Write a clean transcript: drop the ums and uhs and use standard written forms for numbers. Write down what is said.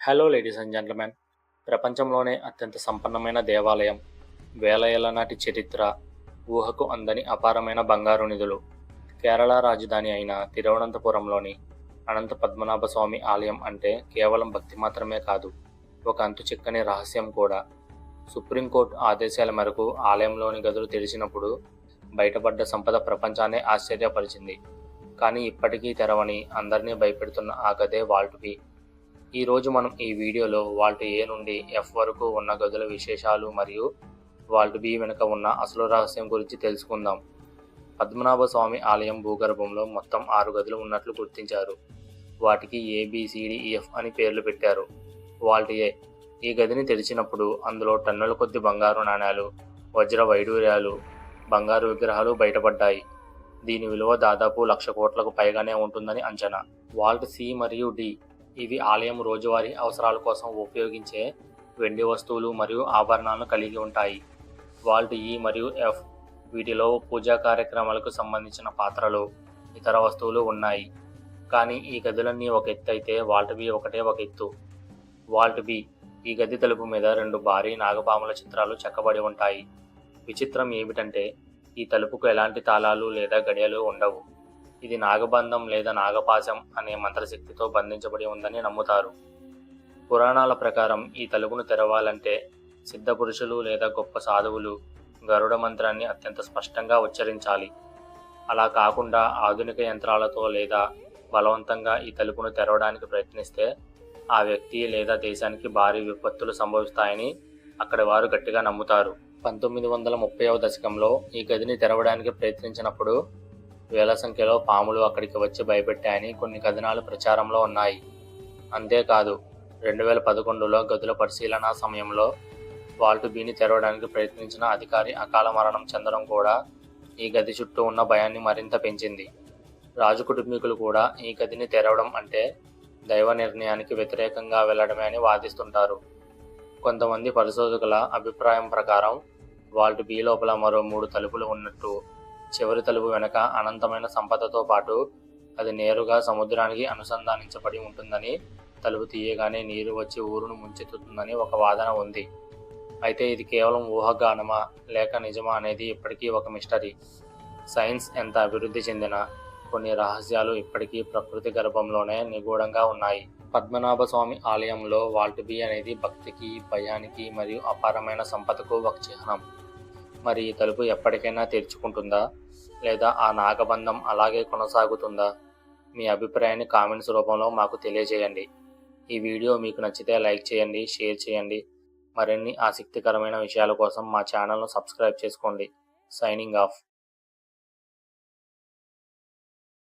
Hello ladies and gentlemen. ప్రపంచంలోనే అత్యంత సంపన్నమైన దేవాలయం, వేల ఏళ్ల నాటి చరిత్ర, ఊహకు అందని అపారమైన బంగారు నిధులు. కేరళ రాజధాని అయిన తిరువనంతపురంలోని అనంత పద్మనాభ స్వామి ఆలయం అంటే కేవలం భక్తి మాత్రమే కాదు, ఒక అంతు చిక్కని రహస్యం కూడా. సుప్రీంకోర్టు ఆదేశాల మేరకు ఆలయంలోని గదులు తెరిచినప్పుడు బయటపడ్డ సంపద ప్రపంచాన్నే ఆశ్చర్యపరిచింది. కానీ ఇప్పటికీ తెరవని, అందరినీ భయపెడుతున్న ఆ గదే వాల్ట్ బి. ఈ రోజు మనం ఈ వీడియోలో వాల్ట్ ఏ నుండి ఎఫ్ వరకు ఉన్న గదుల విశేషాలు మరియు వాల్ట్ బి వెనుక ఉన్న అసలు రహస్యం గురించి తెలుసుకుందాం. పద్మనాభ స్వామి ఆలయం భూగర్భంలో మొత్తం 6 గదులు ఉన్నట్లు గుర్తించారు. వాటికి ABCDEF అని పేర్లు పెట్టారు. వాల్ట్ ఏ ఈ గదిని తెరిచినప్పుడు అందులో టన్నుల కొద్ది బంగారు నాణేలు, వజ్ర వైడూర్యాలు, బంగారు విగ్రహాలు బయటపడ్డాయి. దీని విలువ దాదాపు 1,00,000 కోట్లకు పైగానే ఉంటుందని అంచనా. వాల్ట్ సి మరియు డి ఇవి ఆలయం రోజువారీ అవసరాల కోసం ఉపయోగించే వెండి వస్తువులు మరియు ఆభరణాలను కలిగి ఉంటాయి. వాల్ట్ ఈ మరియు ఎఫ్ వీటిలో పూజా కార్యక్రమాలకు సంబంధించిన పాత్రలు, ఇతర వస్తువులు ఉన్నాయి. కానీ ఈ గదులన్నీ ఒక ఎత్తు అయితే వాల్ట్ బి ఒకటే ఒక ఎత్తు. వాల్ట్ బి ఈ గది తలుపు మీద 2 భారీ నాగపాముల చిత్రాలు చెక్కబడి ఉంటాయి. విచిత్రం ఏమిటంటే ఈ తలుపుకు ఎలాంటి తాళాలు లేదా గడియలు ఉండవు. ఇది నాగబంధం లేదా నాగపాశం అనే మంత్రశక్తితో బంధించబడి ఉందని నమ్ముతారు. పురాణాల ప్రకారం ఈ తలుపును తెరవాలంటే సిద్ధపురుషులు లేదా గొప్ప సాధువులు గరుడ మంత్రాన్ని అత్యంత స్పష్టంగా ఉచ్చరించాలి. అలా కాకుండా ఆధునిక యంత్రాలతో లేదా బలవంతంగా ఈ తలుపును తెరవడానికి ప్రయత్నిస్తే ఆ వ్యక్తి లేదా దేశానికి భారీ విపత్తులు సంభవిస్తాయని అక్కడి వారు గట్టిగా నమ్ముతారు. 1930వ దశకంలో ఈ గదిని తెరవడానికి ప్రయత్నించినప్పుడు వేల సంఖ్యలో పాములు అక్కడికి వచ్చి భయపెట్టాయని కొన్ని కథనాలు ప్రచారంలో ఉన్నాయి. అంతేకాదు 2011లో గదుల పరిశీలన సమయంలో వాల్ట్ బిని తెరవడానికి ప్రయత్నించిన అధికారి అకాల మరణం చెందడం కూడా ఈ గది చుట్టూ ఉన్న భయాన్ని మరింత పెంచింది. రాజు కుటుంబీకులు కూడా ఈ గదిని తెరవడం అంటే దైవ నిర్ణయానికి వ్యతిరేకంగా వెళ్లడమే అని వాదిస్తుంటారు. కొంతమంది పరిశోధకుల అభిప్రాయం ప్రకారం వాల్ట్ బి లోపల మరో 3 తలుపులు ఉన్నట్టు, చివరి తలుపు వెనక అనంతమైన సంపదతో పాటు అది నేరుగా సముద్రానికి అనుసంధానించబడి ఉంటుందని, తలుపు తీయగానే నీరు వచ్చి ఊరును ముంచెత్తుతుందని ఒక వాదన ఉంది. అయితే ఇది కేవలం ఊహాగానమా లేక నిజమా అనేది ఇప్పటికీ ఒక మిస్టరీ. సైన్స్ ఎంత అభివృద్ధి చెందినా కొన్ని రహస్యాలు ఇప్పటికీ ప్రకృతి గర్భంలోనే నిగూఢంగా ఉన్నాయి. పద్మనాభ స్వామి ఆలయంలో వాల్ట్ బి అనేది భక్తికి, భయానికి మరియు అపారమైన సంపదకు ఒక చిహ్నం. మరి ఈ తలుపు ఎప్పటికైనా తెరుచుకుంటుందా లేదా ఆ నాగబంధం అలాగే కొనసాగుతుందా? మీ అభిప్రాయాన్ని కామెంట్స్ రూపంలో మాకు తెలియజేయండి. ఈ వీడియో మీకు నచ్చితే లైక్ చేయండి, షేర్ చేయండి. మరిన్ని ఆసక్తికరమైన విషయాల కోసం మా ఛానల్ను సబ్స్క్రైబ్ చేసుకోండి. Signing off.